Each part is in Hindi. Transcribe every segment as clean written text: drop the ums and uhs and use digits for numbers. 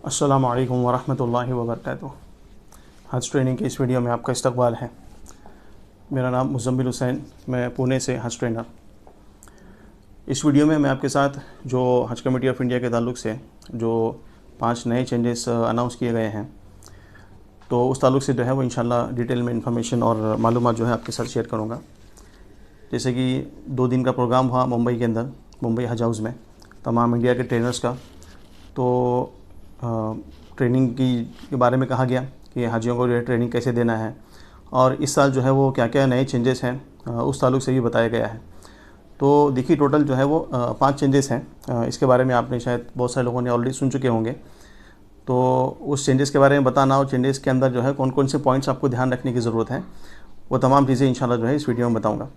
अस्सलामु अलैकुम वरहमतुल्लाहि वबरकातुहू। हज ट्रेनिंग की इस वीडियो में आपका इस्तकबाल है। मेरा नाम मुज़म्मिल हुसैन, मैं पुणे से हज ट्रेनर। इस वीडियो में मैं आपके साथ जो हज कमेटी ऑफ इंडिया के ताल्लुक़ से जो 5 नए चेंजेस अनाउंस किए गए हैं, तो उस ताल्लुक़ से जो है वो इंशाल्लाह डिटेल में इंफॉर्मेशन और मालूमात जो है आपके साथ शेयर करूँगा। जैसे कि 2 दिन का प्रोग्राम हुआ मुंबई के अंदर, मुंबई हज हाउस में तमाम इंडिया के ट्रेनर्स का। तो ट्रेनिंग के बारे में कहा गया कि हाजियों को जो है ट्रेनिंग कैसे देना है, और इस साल जो है वो क्या क्या नए चेंजेस हैं उस ताल्लुक़ से भी बताया गया है। तो देखिए टोटल जो है वो 5 चेंजेस हैं। इसके बारे में आपने शायद बहुत सारे लोगों ने ऑलरेडी सुन चुके होंगे। तो उस चेंजेस के बारे में बताना और चेंजेस के अंदर जो है कौन कौन से पॉइंट्स आपको ध्यान रखने की ज़रूरत है, वो तमाम चीज़ें इंशाल्लाह जो है इस वीडियो में बताऊँगा।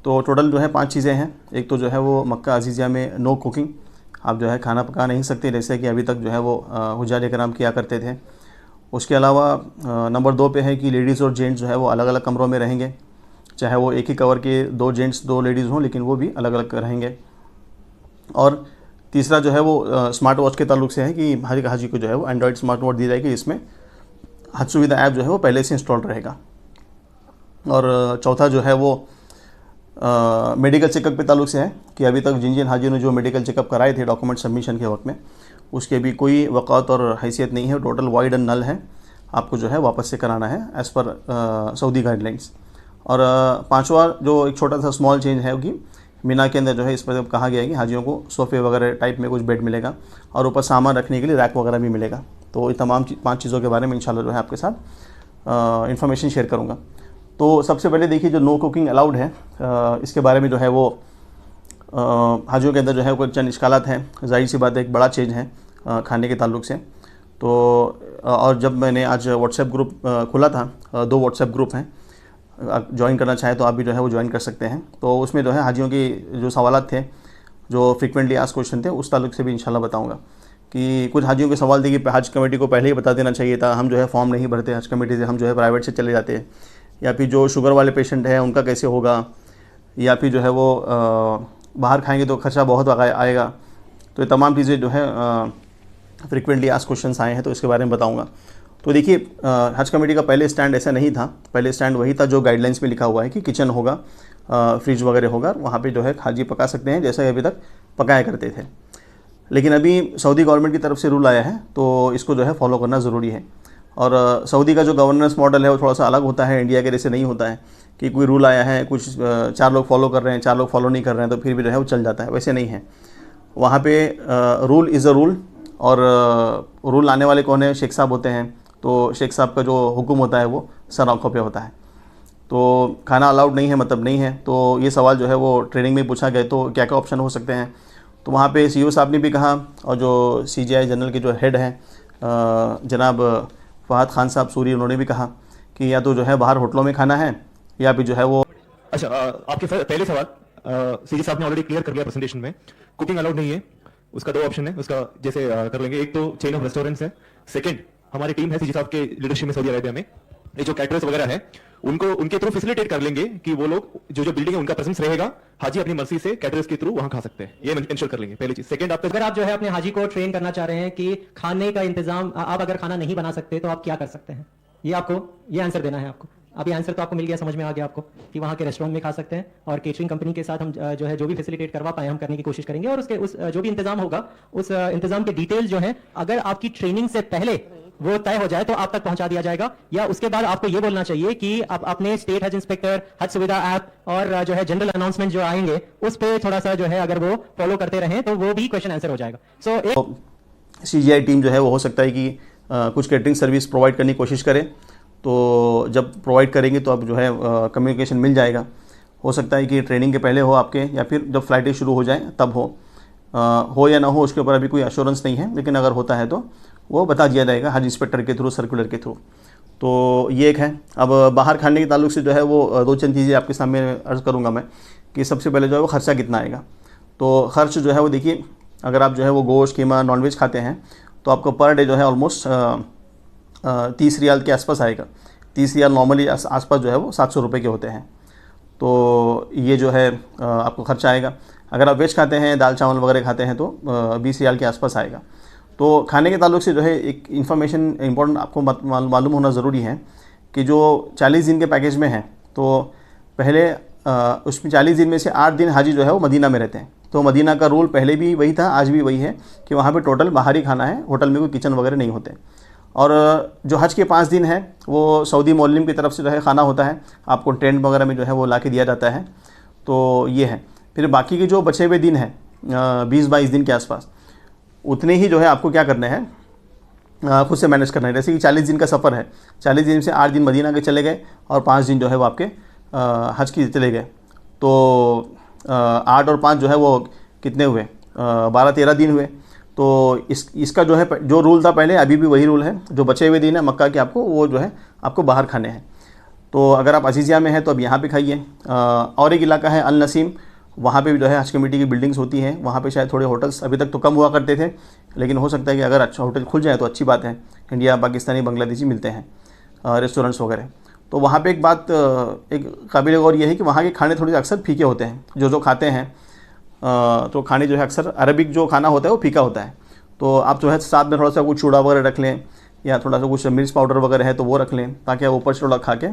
तो टोटल जो है 5 चीज़ें हैं। एक तो जो है वो मक्का अज़ीज़िया में नो कुकिंग, आप जो है खाना पका नहीं सकते जैसे कि अभी तक जो है वो हुज्जाज कराम किया करते थे। उसके अलावा नंबर 2 पे है कि लेडीज़ और जेंट्स जो है वो अलग अलग कमरों में रहेंगे, चाहे वो एक ही कवर के 2 जेंट्स 2 लेडीज़ हों, लेकिन वो भी अलग अलग रहेंगे। और तीसरा जो है वो स्मार्ट वॉच के ताल्लुक़ से है कि हर एक हाजी को जो है वो एंड्रॉयड स्मार्ट वॉच दी जाएगी, जिसमें हज सुविधा ऐप जो है वो पहले से इंस्टॉल रहेगा। और चौथा जो है वो मेडिकल चेकअप के ताल्लुक़ से है कि अभी तक जिन जिन हाजियों ने जो मेडिकल चेकअप कराए थे डॉक्यूमेंट सबमिशन के वक्त में, उसके भी कोई वक़ात और हैसियत नहीं है, टोटल वाइड एंड नल है। आपको जो है वापस से कराना है एज़ पर सऊदी गाइडलाइंस। और पांचवा जो एक छोटा सा स्मॉल चेंज है कि मीना के अंदर जो है इस पर कहा गया है कि हाजियों को सोफ़े वगैरह टाइप में कुछ बेड मिलेगा और ऊपर सामान रखने के लिए रैक वगैरह भी मिलेगा। तो ये तमाम 5 चीज़ों के बारे में इंशाल्लाह जो है आपके साथ इन्फॉर्मेशन शेयर करूँगा। तो सबसे पहले देखिए जो नो कुकिंग अलाउड है, इसके बारे में जो है वो हाजियों के अंदर जो है कोई चंद इश्कालात हैं। ज़ाहिर सी बात है, एक बड़ा चेंज है खाने के ताल्लुक़ से। तो और जब मैंने आज व्हाट्सएप ग्रुप खुला था, 2 व्हाट्सएप ग्रुप हैं, आप ज्वाइन करना चाहें तो आप भी जो है वो ज्वाइन कर सकते हैं। तो उसमें जो है हाजियों की जो सवालात थे, जो फ्रिक्वेंटली आस्क्ड क्वेश्चन थे, उस ताल्लुक़ से भी इंशाल्लाह बताऊँगा। कि कुछ हाजियों के सवाल थे कि हज कमेटी को पहले ही बता देना चाहिए था, हम जो है फॉर्म नहीं भरते हज कमेटी से, हम जो है प्राइवेट से चले जाते हैं। या फिर जो शुगर वाले पेशेंट हैं उनका कैसे होगा, या फिर जो है वो बाहर खाएंगे तो खर्चा बहुत आएगा। तो ये तमाम चीज़ें जो है फ्रिक्वेंटली आस्क्ड क्वेश्चंस आए हैं, तो इसके बारे में बताऊंगा। तो देखिए हज कमेटी का पहले स्टैंड ऐसा नहीं था। पहले स्टैंड वही था जो गाइडलाइंस में लिखा हुआ है कि किचन होगा, फ्रिज वगैरह होगा, वहाँ पे जो है हाजी पका सकते हैं जैसा अभी तक पकाया करते थे। लेकिन अभी सऊदी गवर्नमेंट की तरफ से रूल आया है, तो इसको जो है फॉलो करना ज़रूरी है। और सऊदी का जो गवर्नेंस मॉडल है वो थोड़ा सा अलग होता है, इंडिया के जैसे नहीं होता है कि कोई रूल आया है, कुछ 4 लोग फॉलो कर रहे हैं, 4 लोग फॉलो नहीं कर रहे हैं तो फिर भी जो है वो चल जाता है। वैसे नहीं है, वहाँ पे रूल इज़ अ रूल। और रूल लाने वाले कौन है? शेख साहब होते हैं। तो शेख साहब का जो हुक्म होता है वो सर आँखों पे होता है। तो खाना अलाउड नहीं है मतलब नहीं है। तो ये सवाल जो है वो ट्रेनिंग में पूछा गया, तो क्या क्या ऑप्शन हो सकते हैं। तो वहाँ पे CEO साहब ने भी कहा, और जो CGI जनरल के जो हेड हैं जनाब फ़हद खान साहब सूरी, उन्होंने भी कहा कि या तो जो है बाहर होटलों में खाना है, या फिर जो है वो। अच्छा, आपके पहले सवाल सीजी साहब ने ऑलरेडी क्लियर कर लिया प्रेजेंटेशन में। कुकिंग अलाउड नहीं है, उसका 2 ऑप्शन है, उसका जैसे कर लेंगे। एक तो चेन ऑफ रेस्टोरेंट्स है, सेकंड हमारी टीम है सीजी साहब के लीडरशिप में सऊदी अरेबिया में, ये जो कैटरर्स वगैरह है उनको उनके थ्रू फैसिलिटेट कर लेंगे कि वो लोग जो जो बिल्डिंग है उनका प्रेजेंस रहेगा, हाजी अपनी मर्जी से कैटरर्स के थ्रू वहां खा सकते हैं, ये इंश्योर कर लेंगे। पहली चीज। सेकंड, आप अगर आप जो है अपने हाजी को ट्रेन करना चाह रहे हैं कि खाने का इंतजाम, आप अगर खाना नहीं बना सकते तो आप क्या कर सकते हैं, ये आपको ये आंसर देना है आपको। अब ये आंसर तो आपको मिल गया, समझ में आ गया आपको कि वहाँ के रेस्टोरेंट में खा सकते हैं, और केटरिंग कंपनी के साथ हम जो है जो भी फैसिलिटेट करवा पाए हम करने की कोशिश करेंगे। और उसके उस जो भी इंतजाम होगा उस इंतजाम के डिटेल जो है अगर आपकी ट्रेनिंग से पहले वो तय हो जाए तो आप तक पहुंचा दिया जाएगा। या उसके बाद आपको ये बोलना चाहिए कि आप अपने स्टेट हज इंस्पेक्टर, हज सुविधा ऐप और जो है जनरल अनाउंसमेंट जो आएंगे उस पर थोड़ा सा जो है अगर वो फॉलो करते रहें तो वो भी क्वेश्चन आंसर हो जाएगा। CGI टीम जो है वो हो सकता है कि कुछ कैटरिंग सर्विस प्रोवाइड करने की कोशिश करे। तो जब प्रोवाइड करेंगे तो अब जो है कम्युनिकेशन मिल जाएगा। हो सकता है कि ट्रेनिंग के पहले हो आपके, या फिर जब फ्लाइटें शुरू हो जाएं तब हो या ना हो उसके ऊपर अभी कोई एश्योरेंस नहीं है, लेकिन अगर होता है तो वो बता दिया जाएगा हज इंस्पेक्टर के थ्रू, सर्कुलर के थ्रू। तो ये एक है। अब बाहर खाने के ताल्लुक से जो है वो 2 चंद चीज़ें आपके सामने अर्ज़ करूँगा मैं कि सबसे पहले जो है वो ख़र्चा कितना आएगा। तो ख़र्च जो है वो देखिए, अगर आप जो है वो गोश्त, कीमा, नॉनवेज खाते हैं तो आपको पर डे जो है ऑलमोस्ट 30 रियाल के आसपास आएगा। 30 रियाल नॉर्मली आसपास जो है वो 700 रुपये के होते हैं। तो ये जो है आपको ख़र्चा आएगा। अगर आप वेज खाते हैं, दाल चावल वगैरह खाते हैं तो 20 रियाल के आसपास आएगा। तो खाने के ताल्लुक से जो है एक इन्फॉर्मेशन इंपॉर्टेंट आपको मालूम होना ज़रूरी है कि जो 40 दिन के पैकेज में है, तो पहले उसमें 40 दिन में से 8 दिन हाजी जो है वो मदीना में रहते हैं। तो मदीना का रूल पहले भी वही था, आज भी वही है कि वहाँ पे टोटल बाहर ही खाना है, होटल में कोई किचन वगैरह नहीं होते। और जो हज के 5 दिन है वो सऊदी मौलम की तरफ से जो है खाना होता है, आपको टेंट वगैरह में जो है वो ला के दिया जाता है। तो ये है। फिर बाकी के जो बचे हुए दिन हैं 20-22 दिन के आसपास, उतने ही जो है आपको क्या करना है, खुद से मैनेज करना है। जैसे कि 40 दिन का सफ़र है, 40 दिन से 8 दिन मदीना के चले गए और 5 दिन जो है वो आपके हज की चले गए। तो 8 और 5 जो है वो कितने हुए, 12-13 दिन हुए। तो इसका जो है जो रूल था पहले, अभी भी वही रूल है। जो बचे हुए दिन है मक्का के आपको वो जो है आपको बाहर खाने हैं। तो अगर आप अजीज़िया में हैं तो अब यहाँ पे खाइए। और एक इलाका है अल नसीम, वहाँ पे भी जो है हज कमेटी की बिल्डिंग्स होती हैं। वहाँ पे शायद थोड़े होटल्स अभी तक तो कम हुआ करते थे, लेकिन हो सकता है कि अगर अच्छा होटल खुल जाए तो अच्छी बात है। इंडिया, पाकिस्तानी, बांग्लादेशी मिलते हैं रेस्टोरेंट्स वगैरह। तो वहाँ पे एक बात, एक काबिल गौर ये है कि वहाँ के खाने थोड़े अक्सर फीके होते हैं। जो खाते हैं तो खाने जो है अक्सर अरबिक जो खाना होता है वो फीका होता है। तो आप जो है साथ में थोड़ा सा कुछ चूड़ा वगैरह रख लें, या थोड़ा सा कुछ मिर्च पाउडर वगैरह है तो वो रख लें, ताकि आप ऊपर से थोड़ा खा के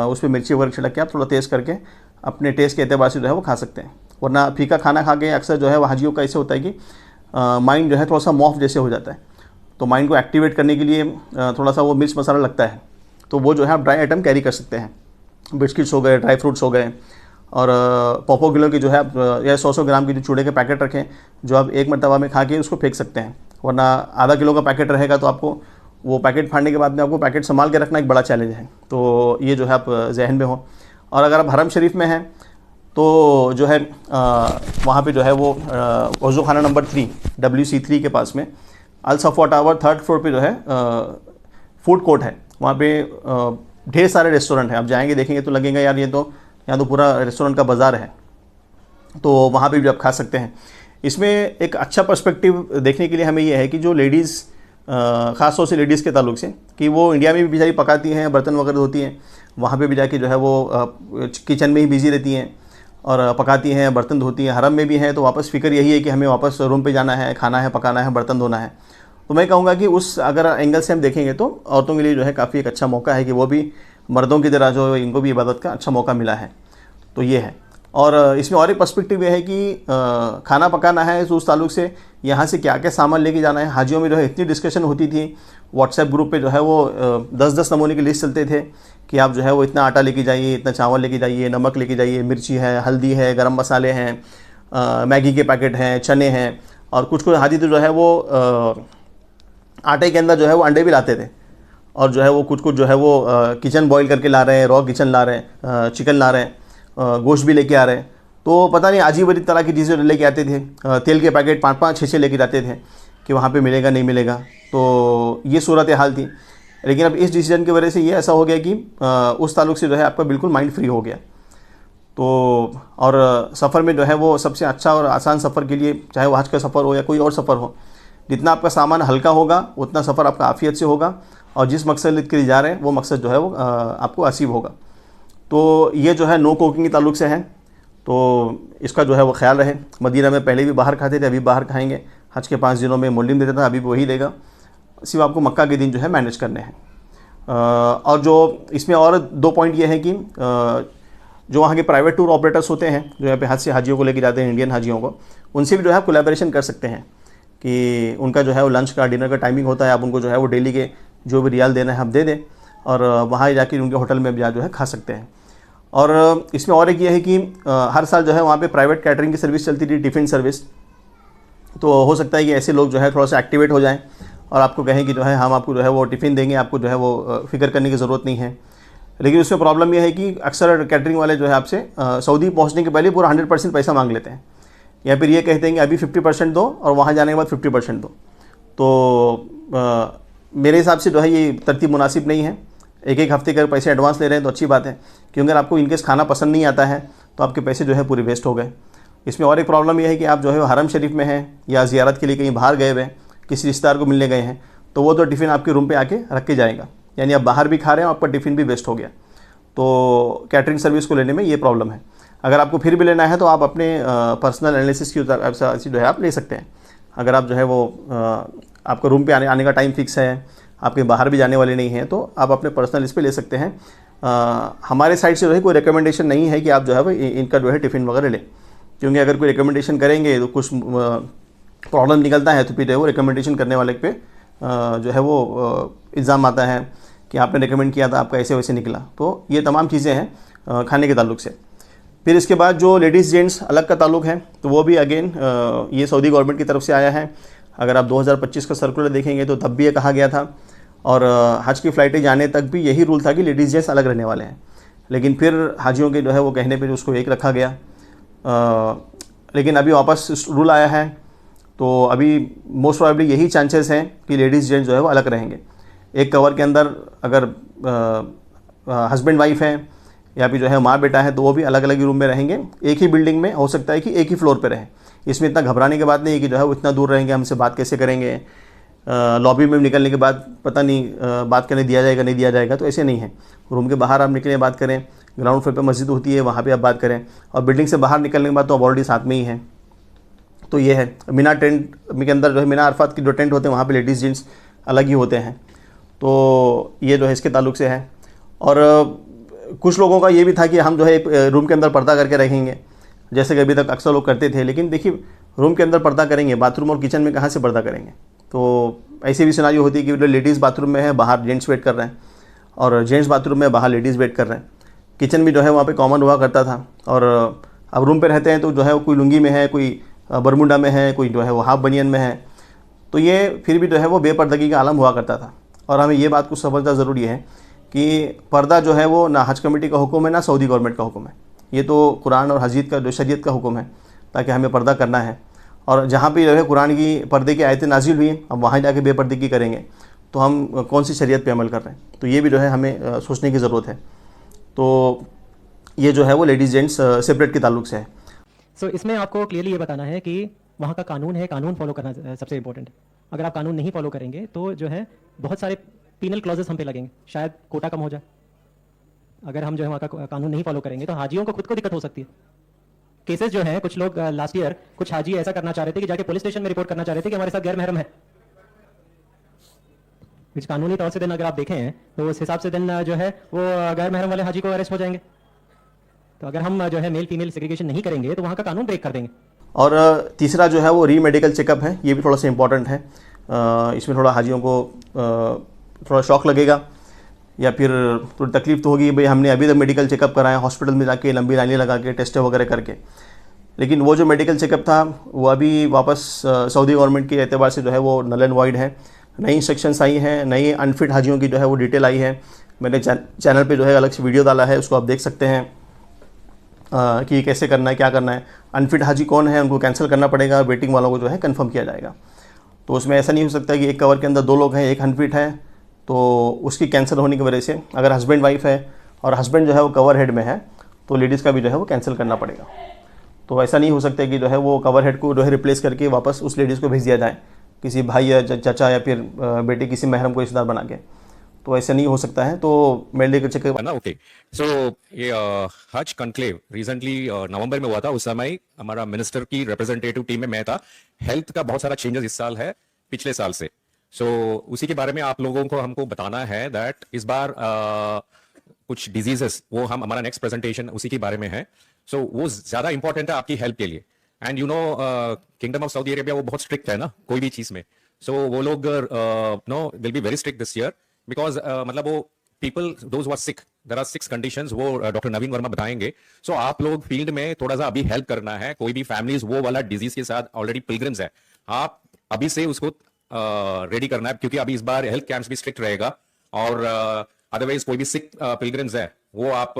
उस पर मिर्ची वगैरह छिड़क के आप थोड़ा तेज़ करके अपने टेस्ट के एतबार से जो है वो खा सकते हैं। वरना फीका खाना खा के अक्सर जो है वो हाजियों का ऐसे होता है कि माइंड जो है थोड़ा सा मॉफ जैसे हो जाता है। तो माइंड को एक्टिवेट करने के लिए थोड़ा सा वो मिर्च मसाला लगता है। तो वो जो है आप ड्राई आइटम कैरी कर सकते हैं, बिस्किट्स हो गए, ड्राई फ्रूट्स हो गए। और पौपो किलो की जो है आप या 100 ग्राम की जो चूड़े के पैकेट रखें, जो आप एक मरतबा में खा के उसको फेंक सकते हैं। वरना आधा किलो का पैकेट रहेगा तो आपको वो पैकेट फाड़ने के बाद में आपको पैकेट संभाल के रखना एक बड़ा चैलेंज है। तो ये जो है आप जहन में हो। और अगर आप हरम शरीफ में हैं तो जो है वहाँ पे जो है वो वज़ू खाना नंबर 3 WC3 के पास में अल सफ़वा टावर 3rd फ्लोर पे जो है फूड कोर्ट है। वहाँ पे ढेर सारे रेस्टोरेंट हैं। आप जाएंगे देखेंगे तो लगेगा यार ये तो यहाँ तो पूरा रेस्टोरेंट का बाज़ार है। तो वहाँ पे भी आप खा सकते हैं। इसमें एक अच्छा पर्सपेक्टिव देखने के लिए हमें ये है कि जो लेडीज़, ख़ास तौर से लेडीज़ के ताल्लुक से, कि वो इंडिया में भी बेचारी पकाती हैं, बर्तन वगैरह धोती हैं, वहाँ पे भी जाके जो है वो किचन में ही बिज़ी रहती हैं और पकाती हैं, बर्तन धोती हैं। हरम में भी हैं तो वापस फ़िक्र यही है कि हमें वापस रूम पे जाना है, खाना है, पकाना है, बर्तन धोना है। तो मैं कहूँगा कि उस अगर एंगल से हम देखेंगे तो औरतों के लिए जो है काफ़ी एक अच्छा मौका है कि वो भी मर्दों की तरह जो इनको भी इबादत का अच्छा मौका मिला है। तो ये है। और इसमें और एक पर्सपेक्टिव ये है कि खाना पकाना है तो उस ताल्लुक से यहाँ से क्या क्या सामान लेके जाना है। हाजियों में जो है इतनी डिस्कशन होती थी, व्हाट्सएप ग्रुप पे जो है वो 10-10 नमूने की लिस्ट चलते थे कि आप जो है वो इतना आटा लेके जाइए, इतना चावल लेके जाइए, नमक लेके जाइए, मिर्ची है, हल्दी है, गरम मसाले हैं, मैगी के पैकेट हैं, चने हैं। और कुछ हाजी तो जो है वो आटे के अंदर जो है वो अंडे भी लाते थे। और जो है वो कुछ जो है वो किचन बॉयल करके ला रहे हैं, रॉ किचन ला रहे हैं, चिकन ला रहे हैं, गोश्त भी लेके आ रहे हैं। तो पता नहीं अजीब अजीब तरह की चीज़ें लेके आते थे। तेल के पैकेट 5-5, 6-6 लेके जाते थे कि वहाँ पे मिलेगा नहीं मिलेगा। तो ये सूरत हाल थी। लेकिन अब इस डिसीजन की वजह से ये ऐसा हो गया कि उस ताल्लुक से जो है आपका बिल्कुल माइंड फ्री हो गया। तो और सफ़र में जो है वो सबसे अच्छा और आसान सफ़र के लिए, चाहे वो हज का सफ़र हो या कोई और सफ़र हो, जितना आपका सामान हल्का होगा उतना सफ़र आपका आफियत से होगा और जिस मकसद के लिए जा रहे हैं वो मकसद जो है वो आपको आसीब होगा। तो ये जो है नो कुकिंग के ताल्लुक से है। तो इसका जो है वो ख्याल रहे। मदीना में पहले भी बाहर खाते थे, अभी बाहर खाएंगे। हज के 5 दिनों में मुल्लिम देता था, अभी भी वही देगा। सिर्फ आपको मक्का के दिन जो है मैनेज करने हैं। और जो इसमें और 2 पॉइंट ये हैं कि जो वहाँ के प्राइवेट टूर ऑपरेटर्स होते हैं जो यहाँ पे हज से हाजियों को लेके जाते हैं, इंडियन हाजियों को, उनसे भी जो है कोलैबोरेशन कर सकते हैं कि उनका जो है वो लंच का, डिनर का टाइमिंग होता है। आप उनको जो है वो डेली के जो भी रियाल देना है आप दे दें और वहाँ जाकर उनके होटल में जो है खा सकते हैं। और इसमें और एक ये है कि हर साल जो है वहाँ पे प्राइवेट कैटरिंग की सर्विस चलती थी, टिफ़िन सर्विस। तो हो सकता है कि ऐसे लोग जो है थोड़ा सा एक्टिवेट हो जाएं और आपको कहें कि जो है हम आपको जो है वो टिफ़िन देंगे, आपको जो है वो फ़िक्र करने की ज़रूरत नहीं है। लेकिन उसमें प्रॉब्लम यह है कि अक्सर कैटरिंग वाले जो है आपसे सऊदी पहुँचने के पहले पूरा 100% पैसा मांग लेते हैं, या फिर ये कहते हैं कि अभी 50% दो और वहाँ जाने के बाद 50% दो। तो मेरे हिसाब से जो है ये तरतीब मुनासिब नहीं है। एक हफ्ते का पैसे एडवांस ले रहे हैं तो अच्छी बात है, क्योंकि अगर आपको इनकेस खाना पसंद नहीं आता है तो आपके पैसे जो है पूरे वेस्ट हो गए। इसमें और एक प्रॉब्लम यह है कि आप जो है हरम शरीफ में हैं या ज़ियारत के लिए कहीं बाहर गए हुए हैं, किसी रिश्तेदार को मिलने गए हैं, तो वो तो टिफ़िन आपके रूम पे आके रख के जाएगा, यानी आप बाहर भी खा रहे हैं और आपका टिफ़िन भी वेस्ट हो गया। तो कैटरिंग सर्विस को लेने में ये प्रॉब्लम है। अगर आपको फिर भी लेना है तो आप अपने पर्सनल एनालिसिस की जो है आप ले सकते हैं। अगर आप जो है वो आपका रूम पे आने का टाइम फिक्स है, आपके बाहर भी जाने वाले नहीं हैं, तो आप अपने पर्सनल इस पे ले सकते हैं। हमारे साइड से जो है कोई रिकमेंडेशन नहीं है कि आप जो है वो इनका जो है टिफ़िन वगैरह लें, क्योंकि अगर कोई रिकमेंडेशन करेंगे तो कुछ प्रॉब्लम निकलता है तो फिर वो रिकमेंडेशन करने वाले पे जो है वो इल्ज़ाम आता है कि आपने रिकमेंड किया था, आपका ऐसे वैसे निकला। तो ये तमाम चीज़ें हैं खाने के ताल्लुक से। फिर इसके बाद जो लेडीज़ जेंट्स अलग का ताल्लुक है, तो वो भी अगेन ये सऊदी गवर्नमेंट की तरफ से आया है। अगर आप 2025 का सर्कुलर देखेंगे तो तब भी ये कहा गया था, और हज की फ़्लाइटें जाने तक भी यही रूल था कि लेडीज़ जेंट्स अलग रहने वाले हैं। लेकिन फिर हाजियों के जो है वो कहने पर उसको एक रखा गया, लेकिन अभी वापस रूल आया है, तो अभी मोस्ट प्रोबेबली यही चांसेस हैं कि लेडीज़ जेंट्स जो है वो अलग रहेंगे। एक कवर के अंदर अगर हस्बैंड वाइफ है या फिर जो है माँ बेटा है, तो वो भी अलग अलग रूम में रहेंगे। एक ही बिल्डिंग में हो सकता है कि एक ही फ्लोर पे रहें। इसमें इतना घबराने की बात नहीं है कि जो है वो इतना दूर रहेंगे, हमसे बात कैसे करेंगे, लॉबी में निकलने के बाद पता नहीं बात करने दिया जाएगा नहीं दिया जाएगा, तो ऐसे नहीं है। रूम के बाहर आप निकलें बात करें, ग्राउंड फ्लोर पे मस्जिद होती है वहाँ पे आप बात करें, और बिल्डिंग से बाहर निकलने के बाद तो आप ऑलरेडी साथ में ही हैं। तो ये है मीना टेंट के अंदर जो है मीना अरफात के जो टेंट होते हैं वहाँ पे लेडीज़ जेंट्स अलग ही होते हैं। तो ये जो है इसके ताल्लुक से है। और कुछ लोगों का ये भी था कि हम जो है एक रूम के अंदर पर्दा करके रखेंगे, जैसे कि अभी तक अक्सर लोग करते थे। लेकिन देखिए, रूम के अंदर पर्दा करेंगे, बाथरूम और किचन में कहाँ से पर्दा करेंगे? तो ऐसी भी सिनारियो होती है कि लेडीज़ बाथरूम में है, बाहर जेंट्स वेट कर रहे हैं, और जेंट्स बाथरूम में बाहर लेडीज़ वेट कर रहे हैं। किचन भी जो है वहाँ पे कॉमन हुआ करता था। और अब रूम पे रहते हैं तो जो है कोई लुंगी में है, कोई बरमुंडा में है, कोई जो है वो हाफ बनियन में है, तो ये फिर भी जो है वो बेपर्दगी का आलम हुआ करता था। और हमें ये बात को समझना ज़रूरी है कि पर्दा जो है वो ना हज कमेटी का हुक्म है ना सऊदी गवर्नमेंट का हुक्म है, ये तो कुरान और हदीस का जो शरीयत का हुक्म है, ताकि हमें पर्दा करना है। और जहाँ पे जो है कुरान की पर्दे की आयतें नाजिल हुई, अब वहाँ जाके बेपर्दगी करेंगे तो हम कौन सी शरीयत पे अमल कर रहे हैं? तो ये भी जो है हमें सोचने की ज़रूरत है। तो ये जो है वो लेडीज़ जेंट्स सेपरेट के ताल्लुक से है। सो इसमें आपको क्लियरली ये बताना है कि वहाँ का कानून है, कानून फॉलो करना सबसे इंपॉर्टेंट है। अगर आप कानून नहीं फॉलो करेंगे तो जो है बहुत सारे पीनल क्लॉजेस हम पे लगेंगे, शायद कोटा कम हो जाए। अगर हम जो है वहाँ का कानून नहीं फॉलो करेंगे तो हाजियों को खुद को दिक्कत हो सकती है। केसेस जो है, कुछ लोग लास्ट ईयर कुछ हाजी ऐसा करना चाह रहे थे कि जाके पुलिस स्टेशन में रिपोर्ट करना चाह रहे थे कि हमारे साथ गैर महरम है। कुछ कानूनी तौर से दिन अगर आप देखें हैं तो उस हिसाब से दिन जो है वो गैर महरम वाले हाजी को अरेस्ट हो जाएंगे। तो अगर हम जो है मेल फीमेल सेग्रीगेशन नहीं करेंगे तो वहाँ का कानून ब्रेक कर देंगे। और तीसरा जो है वो री मेडिकल चेकअप है, ये भी थोड़ा सा इंपॉर्टेंट है। इसमें थोड़ा हाजियों को थोड़ा शॉक लगेगा या फिर थोड़ी तकलीफ तो होगी, भाई हमने अभी तक मेडिकल चेकअप कराया हॉस्पिटल में जाके लंबी लाइनें लगा के टेस्ट वगैरह करके, लेकिन वो जो मेडिकल चेकअप था वो अभी वापस सऊदी गवर्नमेंट के एतबार से जो है वो नल एंड वाइड है। नई इंस्ट्रक्शंस आई हैं, नई अनफिट हाजियों की जो है वो डिटेल आई है। मैंने चैनल पे जो है अलग से वीडियो डाला है, उसको आप देख सकते हैं कि कैसे करना है, क्या करना है। अनफिट हाजी कौन है, उनको कैंसिल करना पड़ेगा, वेटिंग वालों को जो है कंफर्म किया जाएगा। तो उसमें ऐसा नहीं हो सकता कि एक कवर के अंदर 2 लोग हैं, एक अनफिट है, तो उसकी कैंसिल होने की वजह से अगर हस्बैंड वाइफ है और हस्बैंड जो है वो कवर हेड में है तो लेडीज़ का भी जो है वो कैंसिल करना पड़ेगा। तो ऐसा नहीं हो सकता कि जो है वो कवर हेड को जो है रिप्लेस करके वापस उस लेडीज़ को भेज दिया जाए, किसी भाई या चाचा या फिर बेटे किसी महरम को रिश्तेदार बना के, तो ऐसा नहीं हो सकता है। तो मेडिकल चेकअप ना ओके। सो ये हज कॉन्क्लेव रिसेंटली नवंबर में हुआ था। उस समय हमारा मिनिस्टर की रिप्रेजेंटेटिव टीम में मैं था। हेल्थ का बहुत सारा चेंजेस इस साल है पिछले साल से, सो उसी के बारे में आप लोगों को हमको बताना है दैट इस बार कुछ डिजीजेस वो हम हमारा नेक्स्ट प्रेजेंटेशन उसी के बारे में है। सो वो ज्यादा इंपॉर्टेंट है आपकी हेल्थ के लिए। And you know kingdom of Saudi Arabia वो बहुत स्ट्रिक्ट है ना कोई भी चीज में। सो वो लोग no will be very strict this year because मतलब वो people those were sick, there are 6 conditions, वो डॉक्टर नवीन वर्मा बताएंगे। सो आप लोग फील्ड में थोड़ा सा अभी हेल्प करना है। कोई भी फैमिलीज वो वाला डिजीज के साथ ऑलरेडी पिलग्रिम्स है, आप अभी से उसको रेडी करना है, क्योंकि अभी इस बार हेल्थ कैंप्स भी स्ट्रिक्ट रहेगा। और अदरवाइज कोई भी सिक पिलग्रिम्स है वो आप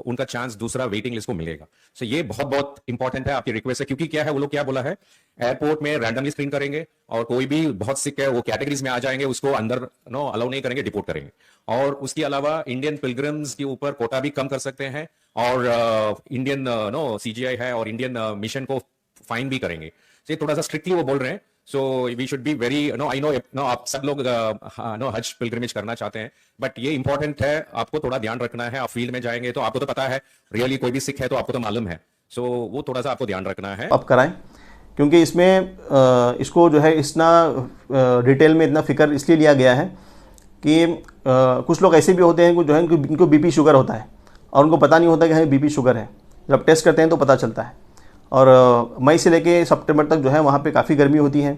उनका चांस दूसरा वेटिंग लिस्ट को मिलेगा। सो ये बहुत बहुत इंपॉर्टेंट है, आपकी रिक्वेस्ट है। क्योंकि क्या है, वो लोग क्या बोला है, एयरपोर्ट में रैंडमली स्क्रीन करेंगे और कोई भी बहुत सिक है वो कैटेगरीज में आ जाएंगे, उसको अंदर नो अलाउ नहीं करेंगे, डिपोर्ट करेंगे। और उसके अलावा इंडियन पिलग्रिम्स के ऊपर कोटा भी कम कर सकते हैं, और इंडियन नो सीजीआई है और इंडियन मिशन को फाइन भी करेंगे। तो ये थोड़ा सा स्ट्रिक्टली वो बोल रहे हैं। So we should be very no, I know आप सब लोग नो हज पिलग्रिमेज करना चाहते हैं, बट ये इंपॉर्टेंट है, आपको थोड़ा ध्यान रखना है। आप फील्ड में जाएंगे तो आपको तो पता है, रियली कोई भी सिख है तो आपको तो मालूम है। सो वो थोड़ा सा आपको ध्यान रखना है। आप कराएं, क्योंकि इसमें इसको जो है इतना डिटेल में इतना फ़िक्र इसलिए लिया गया है कि कुछ लोग ऐसे भी होते हैं जो है इनको बीपी शुगर होता है और उनको पता नहीं होता कि हमें बीपी शुगर है। जब टेस्ट करते हैं तो पता चलता है। और मई से लेके सितंबर तक जो है वहाँ पे काफ़ी गर्मी होती है,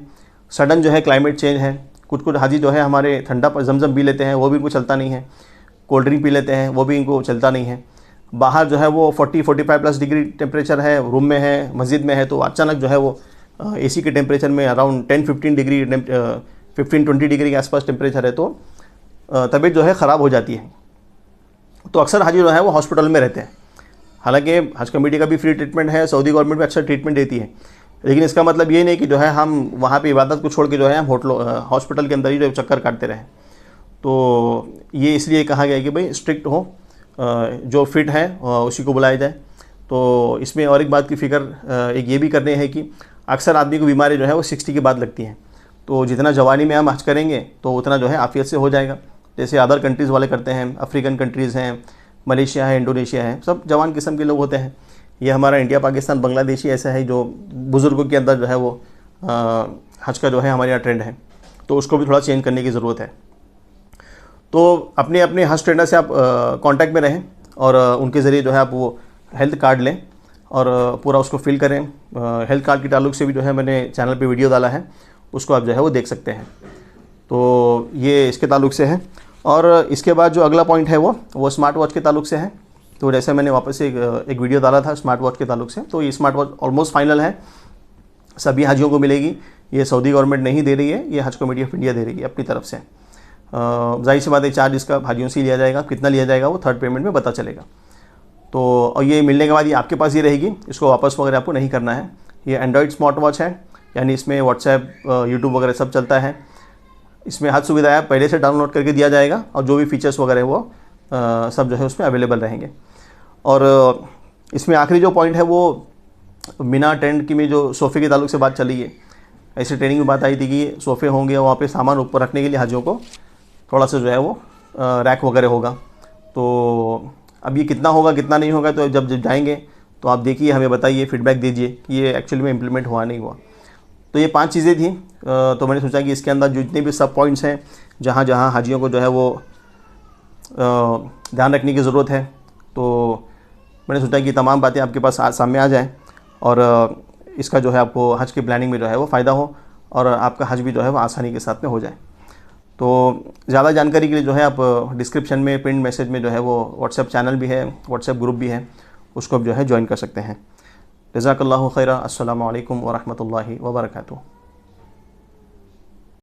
सडन जो है क्लाइमेट चेंज है। कुछ कुछ हाजी जो है हमारे ठंडा जमजम पी लेते हैं, वो भी इनको चलता नहीं है। कोल्ड ड्रिंक पी लेते हैं, वो भी इनको चलता नहीं है। बाहर जो है वो 40-45 प्लस डिग्री टेम्परेचर है, रूम में है, मस्जिद में है, तो अचानक जो है वो एसी के टेम्परेचर में अराउंड 10-15 डिग्री 15-20 डिग्री के आसपास टेम्परेचर है, तो तबीयत जो है ख़राब हो जाती है। तो अक्सर हाजी जो है वो हॉस्पिटल में रहते हैं। हालांकि हज कमेटी का भी फ्री ट्रीटमेंट है, सऊदी गवर्नमेंट भी अच्छा ट्रीटमेंट देती है, लेकिन इसका मतलब ये नहीं कि जो है हम वहाँ पे इबादत को छोड़ के जो है हम हॉस्पिटल के अंदर ही जो चक्कर काटते रहें। तो ये इसलिए कहा गया है कि भाई स्ट्रिक्ट हो, जो फिट है उसी को बुलाया जाए। तो इसमें और एक बात की फ़िक्र एक ये भी करनी है कि अक्सर आदमी को बीमारी जो है वो 60 के बाद लगती हैं। तो जितना जवानी में हम हज करेंगे तो उतना जो है आफियत से हो जाएगा, जैसे अदर कंट्रीज़ वाले करते हैं। अफ्रीकन कंट्रीज़ हैं, मलेशिया है, इंडोनेशिया है, सब जवान किस्म के लोग होते हैं। ये हमारा इंडिया, पाकिस्तान, बांग्लादेशी ऐसा है जो बुज़ुर्गों के अंदर जो है वो हज का जो है हमारे यहाँ ट्रेंड है, तो उसको भी थोड़ा चेंज करने की ज़रूरत है। तो अपने अपने हज ट्रेनर से आप कांटेक्ट में रहें और उनके ज़रिए जो है आप वो हेल्थ कार्ड लें और पूरा उसको फिल करें। हेल्थ कार्ड के ताल्लुक से भी जो है मैंने चैनल पे वीडियो डाला है, उसको आप जो है वो देख सकते हैं। तो ये इसके ताल्लुक से है। और इसके बाद जो अगला पॉइंट है वो स्मार्ट वॉच के ताल्लुक से है। तो जैसे मैंने वापस से एक वीडियो डाला था स्मार्ट वॉच के ताल्लुक से, तो ये स्मार्ट वॉच ऑलमोस्ट फाइनल है, सभी हाजियों को मिलेगी। ये सऊदी गवर्नमेंट नहीं दे रही है, ये हज कमेटी ऑफ इंडिया दे रही है अपनी तरफ से। जाहिर सी बात है चार्ज इसका हाजियों से लिया जाएगा, कितना लिया जाएगा वो थर्ड पेमेंट में पता चलेगा। तो और ये मिलने के बाद ये आपके पास ही रहेगी, इसको वापस वगैरह आपको नहीं करना है। ये एंड्रॉयड स्मार्ट वॉच है, यानी इसमें व्हाट्सएप, यूट्यूब वगैरह सब चलता है। इसमें हर सुविधा है पहले से डाउनलोड करके दिया जाएगा और जो भी फीचर्स वगैरह वो सब जो है उसमें अवेलेबल रहेंगे। और इसमें आखिरी जो पॉइंट है वो मिना टेंट की में जो सोफ़े के ताल्लुक से बात चली है, ऐसे ट्रेनिंग में बात आई थी कि सोफ़े होंगे, वहाँ पे सामान ऊपर रखने के लिए हाजियों को थोड़ा सा जो है वो रैक वगैरह होगा। तो अब ये कितना होगा कितना नहीं होगा, तो जब जाएंगे तो आप देखिए, हमें बताइए, फीडबैक दीजिए कि ये एक्चुअली में इम्प्लीमेंट हुआ नहीं हुआ। तो ये 5 चीज़ें थी। तो मैंने सोचा कि इसके अंदर जो जितने भी सब पॉइंट्स हैं जहाँ जहाँ हाजियों को जो है वो ध्यान रखने की ज़रूरत है, तो मैंने सोचा कि तमाम बातें आपके पास सामने आ जाएँ और इसका जो है आपको हज की प्लानिंग में जो है वो फ़ायदा हो और आपका हज भी जो है वो आसानी के साथ में हो जाए। तो ज़्यादा जानकारी के लिए जो है आप डिस्क्रिप्शन में पिन मैसेज में जो है वो व्हाट्सएप चैनल भी है, व्हाट्सएप ग्रुप भी है, उसको आप जो है ज्वाइन कर सकते हैं। जज़ाकल्लाहु खैरा। अस्सलामु अलैकुम व रहमतुल्लाहि व बरकातुहू।